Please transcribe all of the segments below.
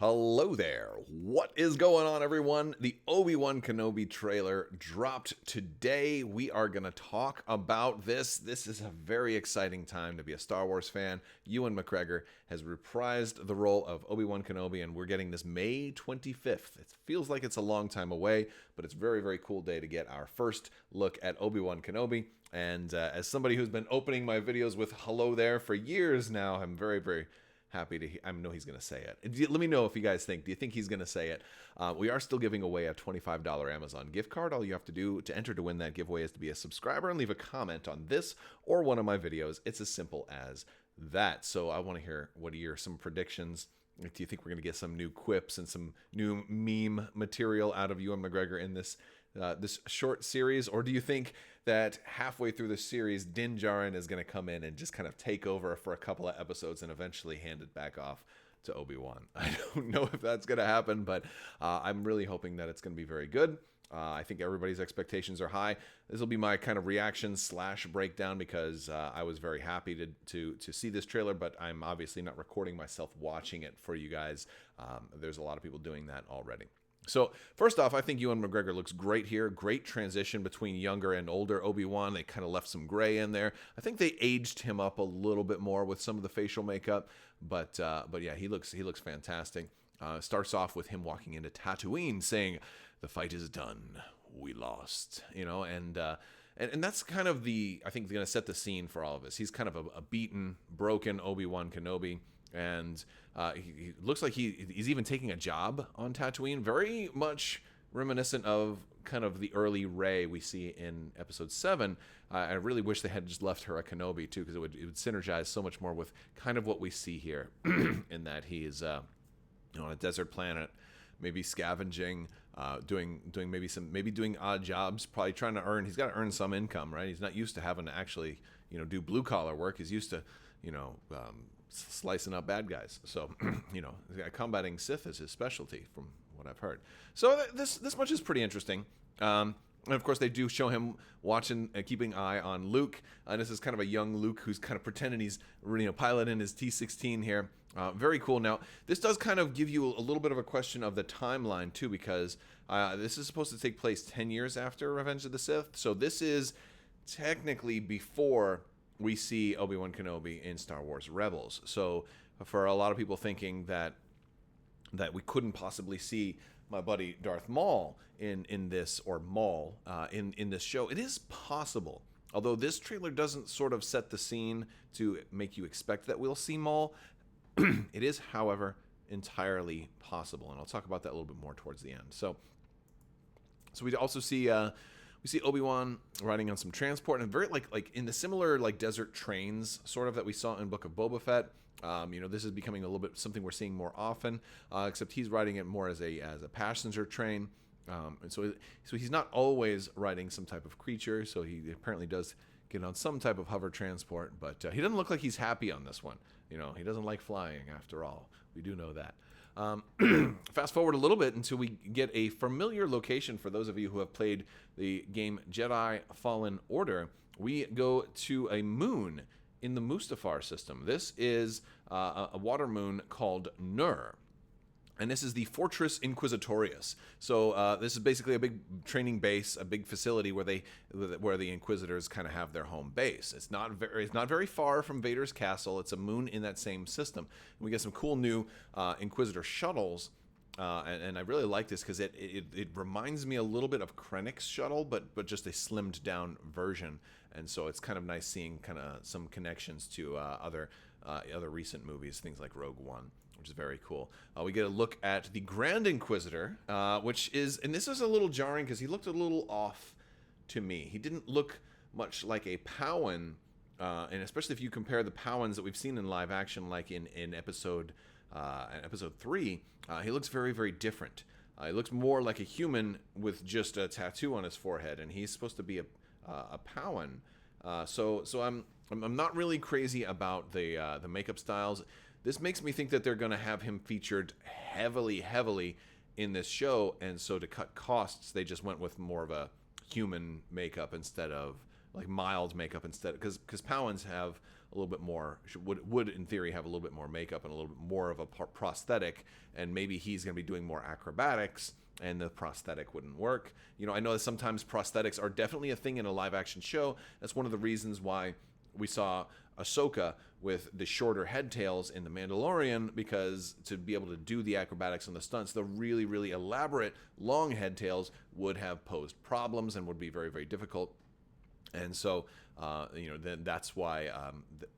Hello there. What is going on, everyone? The Obi Wan Kenobi trailer dropped today. We are going to talk about this. This is a very exciting time to be a Star Wars fan. Ewan McGregor has reprised the role of Obi Wan Kenobi, and we're getting this May 25th. It feels like it's a long time away, but it's a very, very cool day to get our first look at Obi Wan Kenobi. And as somebody who's been opening my videos with hello there for years now, I'm very, very happy to I know he's going to say it. Let me know if you guys think. Do you think he's going to say it? We are still giving away a $25 Amazon gift card. All you have to do to enter to win that giveaway is to be a subscriber and leave a comment on this or one of my videos. It's as simple as that. So I want to hear what are some predictions. Do you think we're going to get some new quips and some new meme material out of Ewan McGregor in this short series? Or do you think that halfway through the series, Din Djarin is going to come in and just kind of take over for a couple of episodes and eventually hand it back off to Obi-Wan? I don't know if that's going to happen, but I'm really hoping that it's going to be very good. I think everybody's expectations are high. This will be my kind of reaction / breakdown because I was very happy to see this trailer, but I'm obviously not recording myself watching it for you guys. There's a lot of people doing that already. So first off, I think Ewan McGregor looks great here. Great transition between younger and older Obi-Wan. They kind of left some gray in there. I think they aged him up a little bit more with some of the facial makeup, but yeah, he looks fantastic. Starts off with him walking into Tatooine saying, "The fight is done. We lost." You know, and that's kind of I think going to set the scene for all of us. He's kind of a beaten, broken Obi-Wan Kenobi. And he looks like he's even taking a job on Tatooine, very much reminiscent of kind of the early Rey we see in Episode 7. I really wish they had just left her a Kenobi, too, because it would synergize so much more with kind of what we see here, in that he's on a desert planet, maybe scavenging, doing doing odd jobs, probably trying to earn. He's got to earn some income, right? He's not used to having to actually do blue collar work. He's used to slicing up bad guys. So, combating Sith is his specialty, from what I've heard. So this much is pretty interesting. And of course, they do show him watching, keeping eye on Luke. And this is kind of a young Luke who's kind of pretending he's piloting his T-16 here. Very cool. Now, this does kind of give you a little bit of a question of the timeline too, because this is supposed to take place 10 years after Revenge of the Sith. So this is technically before we see Obi-Wan Kenobi in Star Wars Rebels. So for a lot of people thinking that we couldn't possibly see my buddy Darth Maul in this, or Maul in this show, it is possible. Although this trailer doesn't sort of set the scene to make you expect that we'll see Maul, it is, however, entirely possible, and I'll talk about that a little bit more towards the end. So we also see Obi-Wan riding on some transport, and very like in the similar desert trains sort of that we saw in Book of Boba Fett. This is becoming a little bit something we're seeing more often, except he's riding it more as a passenger train, and so he's not always riding some type of creature. So he apparently does get on some type of hover transport, but he doesn't look like he's happy on this one. He doesn't like flying after all. We do know that. Fast forward a little bit until we get a familiar location for those of you who have played the game Jedi Fallen Order. We go to a moon in the Mustafar system. This is a water moon called Nur. And this is the Fortress Inquisitorius. So this is basically a big training base, a big facility where the Inquisitors kind of have their home base. It's not very far from Vader's castle. It's a moon in that same system. And we get some cool new Inquisitor shuttles. And I really like this because it reminds me a little bit of Krennic's shuttle, but just a slimmed down version. And so it's kind of nice seeing kind of some connections to other recent movies, things like Rogue One, which is very cool. We get a look at the Grand Inquisitor, and this is a little jarring because he looked a little off to me. He didn't look much like a Powan, and especially if you compare the Powans that we've seen in live action, like in episode 3, he looks very, very different. He looks more like a human with just a tattoo on his forehead, and he's supposed to be a Powan. So I'm not really crazy about the makeup styles. This makes me think that they're going to have him featured heavily in this show, and so to cut costs, they just went with more of a human makeup instead of mild makeup instead, because Powans have a little bit more, would in theory have a little bit more makeup and a little bit more of a prosthetic, and maybe he's going to be doing more acrobatics, and the prosthetic wouldn't work. You know, I know that sometimes prosthetics are definitely a thing in a live action show. That's one of the reasons why we saw Ahsoka with the shorter head tails in The Mandalorian, because to be able to do the acrobatics and the stunts, the really, really elaborate long head tails would have posed problems and would be very, very difficult. And so, then that's why,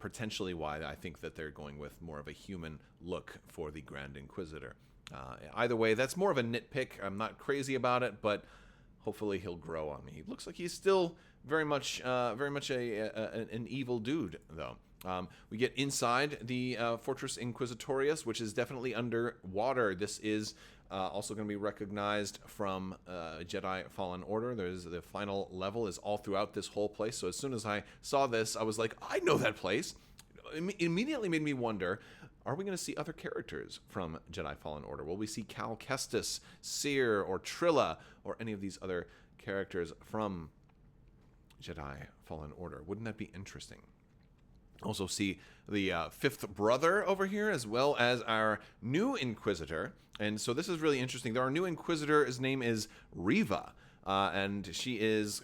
potentially why I think that they're going with more of a human look for the Grand Inquisitor. Either way, that's more of a nitpick. I'm not crazy about it, but hopefully he'll grow on me. He looks like he's still very much an evil dude, though. We get inside the Fortress Inquisitorius, which is definitely underwater. This is also going to be recognized from Jedi Fallen Order. There's the final level is all throughout this whole place. So as soon as I saw this, I was like, I know that place. It immediately made me wonder, are we going to see other characters from Jedi Fallen Order? Will we see Cal Kestis, Seer, or Trilla, or any of these other characters from Jedi Fallen Order? Wouldn't that be interesting? Also see the fifth brother over here, as well as our new Inquisitor. And so this is really interesting. Our new Inquisitor, his name is Reva, and she is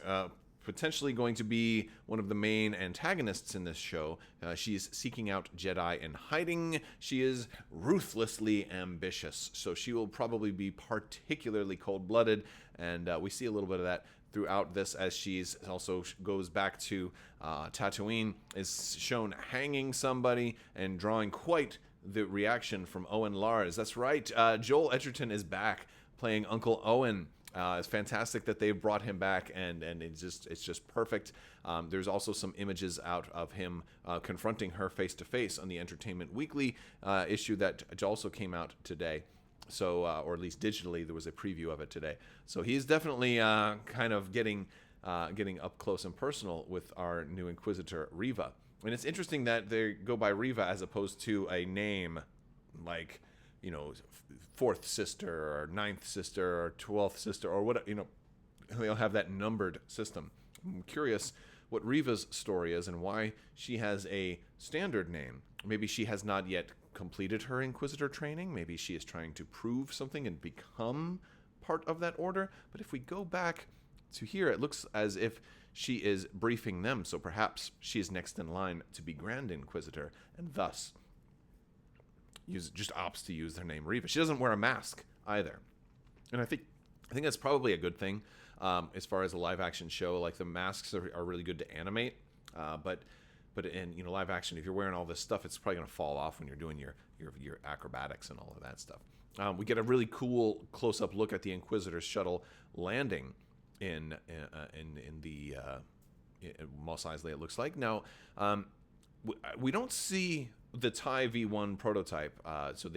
potentially going to be one of the main antagonists in this show. She's seeking out Jedi in hiding. She is ruthlessly ambitious, so she will probably be particularly cold-blooded, and we see a little bit of that throughout this, as she's also goes back to Tatooine, is shown hanging somebody and drawing quite the reaction from Owen Lars. That's right, Joel Edgerton is back playing Uncle Owen. It's fantastic that they've brought him back, and it's just perfect. There's also some images out of him confronting her face to face on the Entertainment Weekly issue that also came out today. So, or at least digitally, there was a preview of it today. So he's definitely kind of getting up close and personal with our new Inquisitor, Reva. And it's interesting that they go by Reva as opposed to a name like, you know, fourth sister or ninth sister or 12th sister or what, you know, they'll have that numbered system. I'm curious what Reva's story is and why she has a standard name. Maybe she has not yet completed her Inquisitor training. Maybe she is trying to prove something and become part of that order. But if we go back to here, it looks as if she is briefing them. So perhaps she is next in line to be Grand Inquisitor, and thus just opts to use their name Reva. She doesn't wear a mask either, and I think that's probably a good thing. As far as a live action show, like the masks are really good to animate, but in live action, if you're wearing all this stuff, it's probably going to fall off when you're doing your acrobatics and all of that stuff. We get a really cool close-up look at the Inquisitor shuttle landing in the Mos Eisley, it looks like. Now, we don't see the TIE V1 prototype, so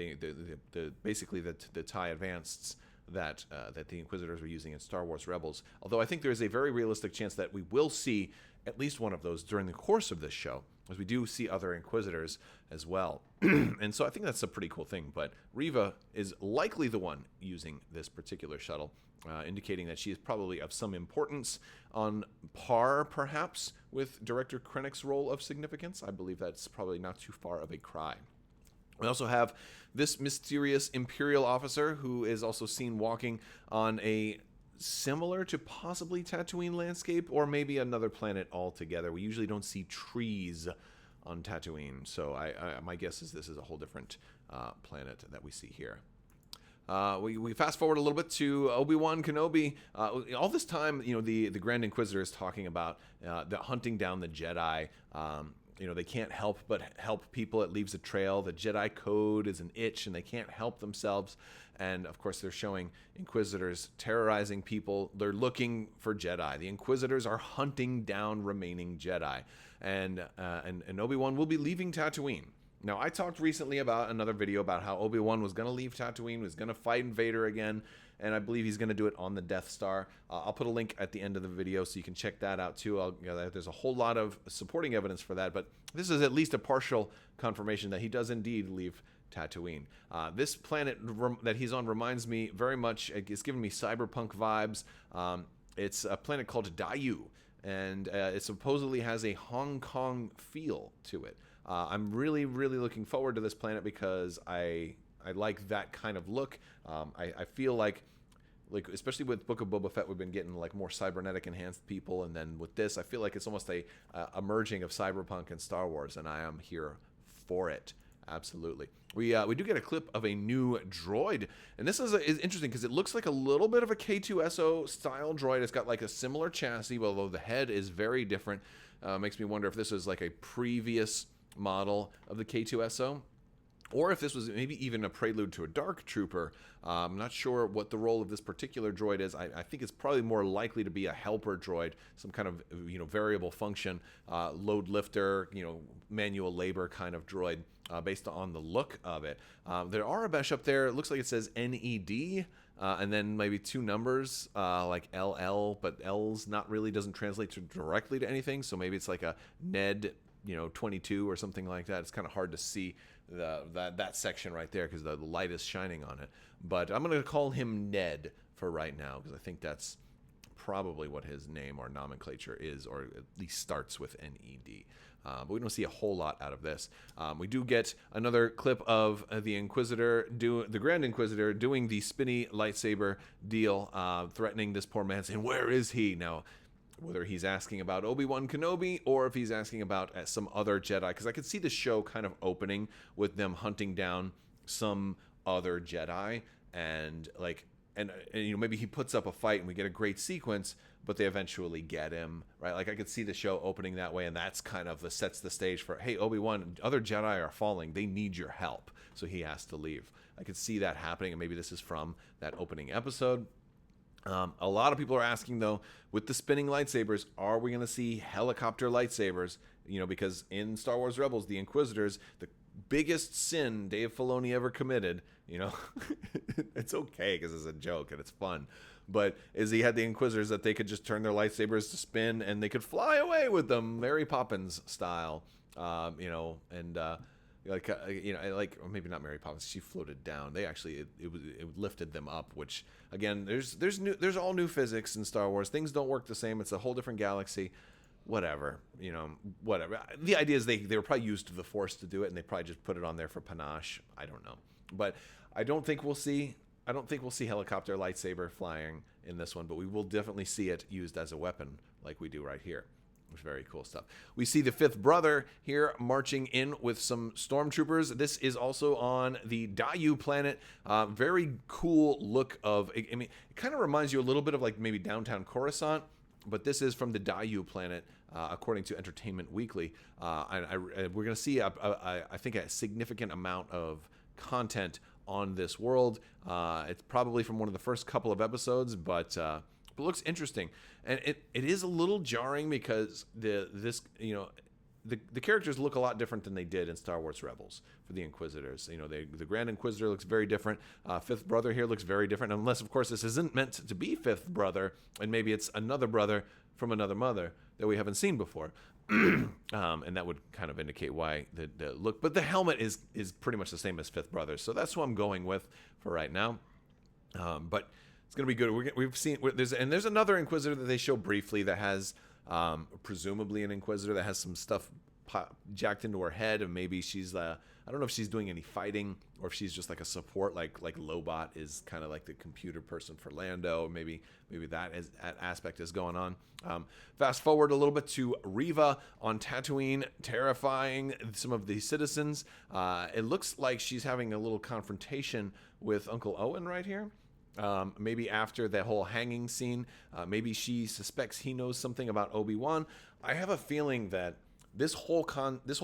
basically the TIE Advanceds that the Inquisitors were using in Star Wars Rebels. Although I think there is a very realistic chance that we will see at least one of those during the course of this show, as we do see other Inquisitors as well. And so I think that's a pretty cool thing. But Reva is likely the one using this particular shuttle, indicating that she is probably of some importance, on par, perhaps, with Director Krennic's role of significance. I believe that's probably not too far of a cry. We also have this mysterious Imperial officer who is also seen walking on a similar to possibly Tatooine landscape, or maybe another planet altogether. We usually don't see trees on Tatooine, so my guess is this is a whole different planet that we see here. We fast forward a little bit to Obi Wan Kenobi. All this time, the Grand Inquisitor is talking about the hunting down the Jedi. They can't help but help people. It leaves a trail. The Jedi code is an itch, and they can't help themselves. And, of course, they're showing Inquisitors terrorizing people. They're looking for Jedi. The Inquisitors are hunting down remaining Jedi. And Obi-Wan will be leaving Tatooine. Now, I talked recently about another video about how Obi-Wan was going to leave Tatooine, was going to fight Vader again, and I believe he's going to do it on the Death Star. I'll put a link at the end of the video so you can check that out too. There's a whole lot of supporting evidence for that, but this is at least a partial confirmation that he does indeed leave Tatooine. This planet that he's on reminds me very much, it's giving me cyberpunk vibes. It's a planet called Daiyu, and it supposedly has a Hong Kong feel to it. I'm really, really looking forward to this planet because I like that kind of look. I feel like especially with Book of Boba Fett, we've been getting like more cybernetic enhanced people, and then with this, I feel like it's almost a merging of Cyberpunk and Star Wars, and I am here for it. Absolutely. We do get a clip of a new droid, and this is interesting because it looks like a little bit of a K2SO style droid. It's got like a similar chassis, although the head is very different. Makes me wonder if this is like a previous model of the K2SO, or if this was maybe even a prelude to a Dark Trooper. I'm not sure what the role of this particular droid is. I think it's probably more likely to be a helper droid, some kind of variable function, load lifter, manual labor kind of droid, based on the look of it. There are a Besh up there. It looks like it says NED. And then maybe two numbers like LL, but L's not really doesn't translate directly to anything. So maybe it's like a NED 22 or something like that. It's kind of hard to see that section right there because the light is shining on it. But I'm going to call him Ned for right now because I think that's probably what his name or nomenclature is, or at least starts with NED. But we don't see a whole lot out of this. We do get another clip of the Inquisitor, the Grand Inquisitor, doing the spinny lightsaber deal, threatening this poor man, saying, "Where is he?" Now, whether he's asking about Obi Wan Kenobi or if he's asking about some other Jedi, because I could see the show kind of opening with them hunting down some other Jedi, and maybe he puts up a fight and we get a great sequence, but they eventually get him, right? Like I could see the show opening that way, and that's kind of sets the stage for, hey, Obi-Wan, other Jedi are falling, they need your help, so he has to leave. I could see that happening, and maybe this is from that opening episode. A lot of people are asking, though, with the spinning lightsabers, are we going to see helicopter lightsabers? Because in Star Wars Rebels, the Inquisitors, the biggest sin Dave Filoni ever committed, it's okay because it's a joke and it's fun, but is he had the Inquisitors that they could just turn their lightsabers to spin and they could fly away with them, Mary Poppins style, or maybe not Mary Poppins. She floated down. They actually it lifted them up. Which again, there's all new physics in Star Wars. Things don't work the same. It's a whole different galaxy. Whatever. The idea is they were probably used to the Force to do it, and they probably just put it on there for panache. I don't know, but I don't think we'll see helicopter lightsaber flying in this one, but we will definitely see it used as a weapon like we do right here. Very cool stuff. We see the fifth brother here marching in with some stormtroopers. This is also on the Daiyu planet. Very cool look of, it kind of reminds you a little bit of like maybe downtown Coruscant, but this is from the Daiyu planet, according to Entertainment Weekly. We're going to see, I think, a significant amount of content on this world. It's probably from one of the first couple of episodes, but it looks interesting, and it is a little jarring because the characters look a lot different than they did in Star Wars Rebels for the Inquisitors. The Grand Inquisitor looks very different. Fifth brother here looks very different, unless of course this isn't meant to be fifth brother, and maybe it's another brother from another mother that we haven't seen before. And that would kind of indicate why the look. But the helmet is pretty much the same as fifth brother, so that's who I'm going with for right now. But it's going to be good. We've seen there's another Inquisitor that they show briefly that has presumably an Inquisitor that has some stuff jacked into her head, and maybe she's I don't know if she's doing any fighting or if she's just like a support, like Lobot is kind of like the computer person for Lando. Maybe that aspect is going on. Fast forward a little bit to Reva on Tatooine, terrifying some of the citizens. It looks like she's having a little confrontation with Uncle Owen right here. Maybe after that whole hanging scene, maybe she suspects he knows something about Obi-Wan. I have a feeling that this whole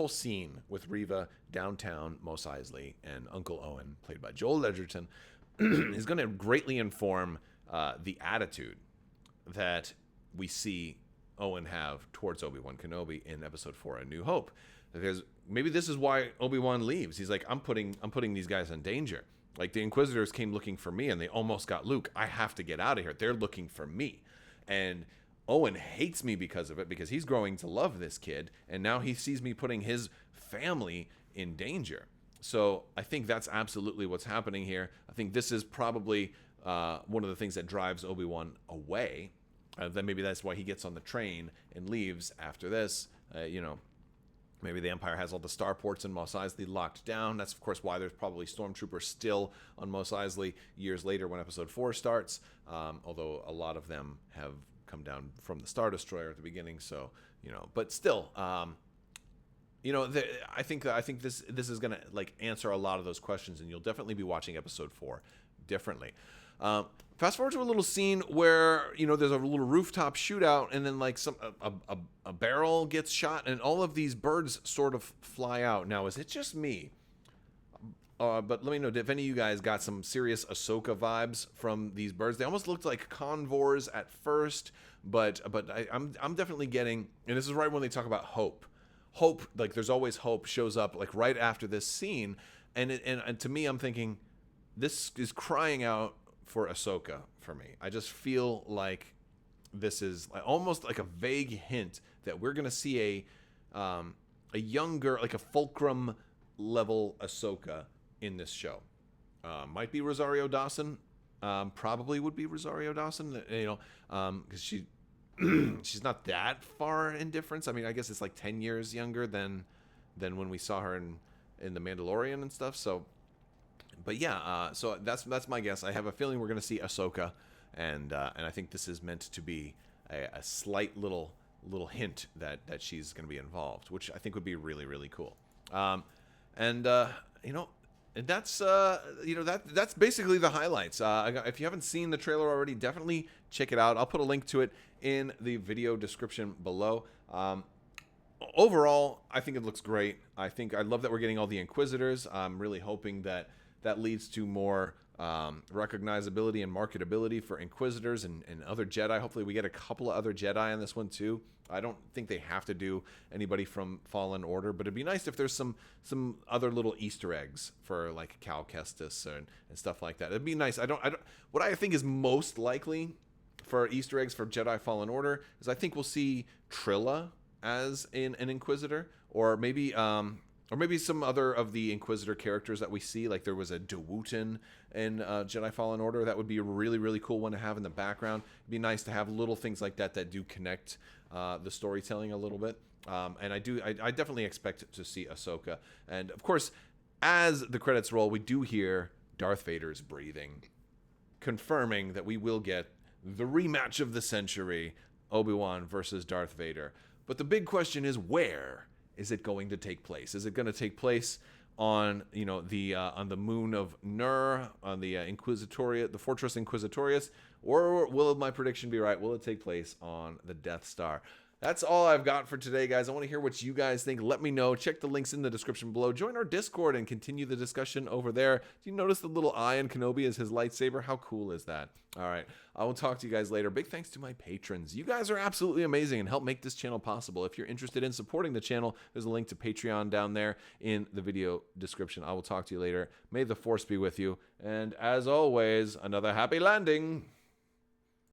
scene with Reva downtown, Mos Eisley, and Uncle Owen, played by Joel Edgerton, is going to greatly inform the attitude that we see Owen have towards Obi-Wan Kenobi in Episode 4, A New Hope. Maybe this is why Obi-Wan leaves. He's like, I'm putting these guys in danger. Like, the Inquisitors came looking for me, and they almost got Luke. I have to get out of here. They're looking for me. And Owen hates me because of it, because he's growing to love this kid, and now he sees me putting his family in danger. So I think that's absolutely what's happening here. I think this is probably one of the things that drives Obi-Wan away. Then maybe that's why he gets on the train and leaves after this. Maybe the Empire has all the starports in Mos Eisley locked down. That's, of course, why there's probably stormtroopers still on Mos Eisley years later when Episode 4 starts, although a lot of them have come down from the Star Destroyer at the beginning. So, but still, I think this is going to answer a lot of those questions, and you'll definitely be watching Episode 4 differently. Fast forward to a little scene where there's a little rooftop shootout, and then a barrel gets shot, and all of these birds sort of fly out. Now, is it just me? But let me know if any of you guys got some serious Ahsoka vibes from these birds. They almost looked like convors at first, but I'm definitely getting, and this is right when they talk about hope. Hope, there's always hope, shows up right after this scene, and to me, I'm thinking this is crying out for Ahsoka for me. I just feel like this is almost like a vague hint that we're gonna see a younger, like a fulcrum level Ahsoka in this show. Might be Rosario Dawson. Probably would be Rosario Dawson. Because she's not that far in difference. I mean, I guess it's 10 years younger than when we saw her in The Mandalorian and stuff. So. But yeah, so that's my guess. I have a feeling we're going to see Ahsoka, and I think this is meant to be a slight little hint that she's going to be involved, which I think would be really, really cool. And that's that's basically the highlights. If you haven't seen the trailer already, definitely check it out. I'll put a link to it in the video description below. Overall, I think it looks great. I love that we're getting all the Inquisitors. I'm really hoping that leads to more recognizability and marketability for Inquisitors and other Jedi. Hopefully we get a couple of other Jedi in this one too. I don't think they have to do anybody from Fallen Order, but it'd be nice if there's some other little Easter eggs for Cal Kestis and stuff like that. It'd be nice. What I think is most likely for Easter eggs for Jedi Fallen Order is I think we'll see Trilla as an Inquisitor, or maybe some other of the Inquisitor characters that we see. There was a Dewutin in Jedi Fallen Order. That would be a really, really cool one to have in the background. It'd be nice to have little things like that do connect the storytelling a little bit. And I definitely expect to see Ahsoka. And, of course, as the credits roll, we do hear Darth Vader's breathing, confirming that we will get the rematch of the century, Obi-Wan versus Darth Vader. But the big question is, where is it going to take place? Is it going to take place on the moon of Nur, on the Inquisitorius, the Fortress Inquisitorius, or will my prediction be right? Will it take place on the Death Star? That's all I've got for today, guys. I want to hear what you guys think. Let me know. Check the links in the description below. Join our Discord and continue the discussion over there. Do you notice the little eye on Kenobi as his lightsaber? How cool is that? All right. I will talk to you guys later. Big thanks to my patrons. You guys are absolutely amazing and help make this channel possible. If you're interested in supporting the channel, there's a link to Patreon down there in the video description. I will talk to you later. May the Force be with you. And as always, another happy landing.